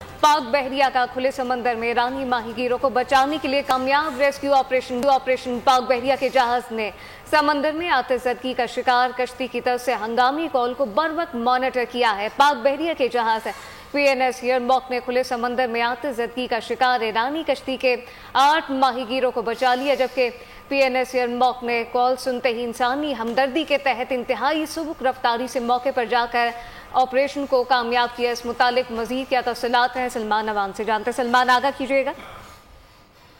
पाक बहरिया का खुले समंदर में ईरानी माहीगीरों को बचाने के लिए कामयाब रेस्क्यू ऑपरेशन। पाक बहरिया के जहाज ने समंदर में आतिशज़दगी का शिकार कश्ती की तरफ से हंगामी कॉल को बर वक्त मॉनिटर किया है। पाक बहरिया के जहाज PNS यरमौक ने खुले समंदर में आतिशज़दगी का शिकार ईरानी कश्ती के 8 माहीगीरों को बचा लिया, जबकि PNS यरमौक ने कॉल सुनते ही इंसानी हमदर्दी के तहत इंतहाई सुबुक रफ्तारी से मौके पर जाकर ऑपरेशन को कामयाब किया। इस मुतालिक मजीद क्या तफसीलात हैं सलमान अवान से जानते। सलमान, आगाह कीजिएगा।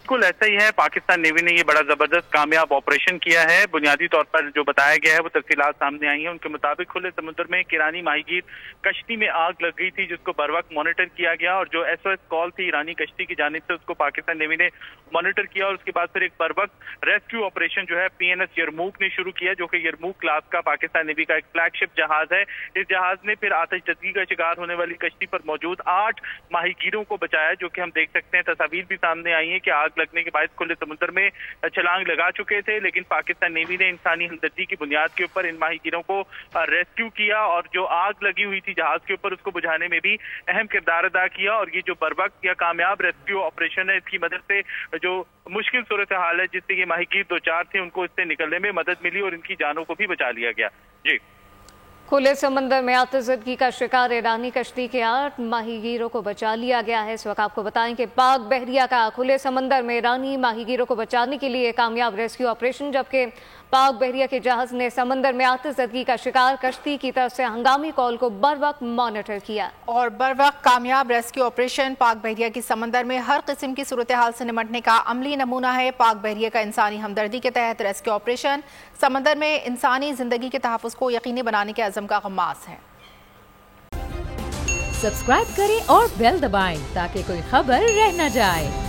बिल्कुल ऐसा ही है। पाकिस्तान नेवी ने ये बड़ा जबरदस्त कामयाब ऑपरेशन किया है। बुनियादी तौर पर जो बताया गया है वो तफसीलात सामने आई हैं। उनके मुताबिक खुले समुद्र में एक ईरानी माहीगीर कश्ती में आग लग गई थी, जिसको बर वक्त मॉनिटर किया गया और जो SOS कॉल थी ईरानी कश्ती की जानिब से उसको पाकिस्तान नेवी ने मॉनिटर किया और उसके बाद फिर एक बर वक्त रेस्क्यू ऑपरेशन जो है PNS यरमूक ने शुरू किया, जो कि यरमूक क्लास का पाकिस्तान नेवी का एक फ्लैगशिप जहाज है। इस जहाज ने फिर आतिशज़दगी का शिकार होने वाली कश्ती पर मौजूद 8 माहीगीरों को बचाया, जो कि हम देख सकते हैं। तस्वीर भी सामने आई है कि आग लगने के बाद खुले समुद्र में छलांग लगा चुके थे, लेकिन पाकिस्तान नेवी ने इंसानी हमदर्दी की बुनियाद के ऊपर इन माहीगीरों को रेस्क्यू किया और जो आग लगी हुई थी जहाज के ऊपर उसको बुझाने में भी अहम किरदार अदा किया। और ये जो बर वक्त या कामयाब रेस्क्यू ऑपरेशन है, इसकी मदद से जो मुश्किल सूरत हाल है जिससे ये माहीगीर 2-4 थे उनको इससे निकलने में मदद मिली और इनकी जानों को भी बचा लिया गया। जी, खुले समंदर में आतिशज़दगी का शिकार ईरानी कश्ती के 8 माहीगीरों को बचा लिया गया है। इस वक्त आपको बताएं कि पाक बहरिया का खुले समंदर में ईरानी माहीगीरों को बचाने के लिए कामयाब रेस्क्यू ऑपरेशन, जबकि पाक बहरिया के जहाज ने समंदर में आतिशज़दगी का शिकार कश्ती की तरफ से हंगामी कॉल को बर वक्त मॉनिटर किया। और बर वक्त कामयाब रेस्क्यू ऑपरेशन पाक बहरिया की समंदर में हर किस्म की सूरत हाल से निमटने का अमली नमूना है। पाक बहरिया का इंसानी हमदर्दी के तहत रेस्क्यू ऑपरेशन समंदर में इंसानी जिंदगी के तहफ़्फ़ुज़ को यकीनी बनाने के अज़म का गम्मास है। सब्सक्राइब करें और बेल दबाएं ताकि कोई खबर रह न जाए।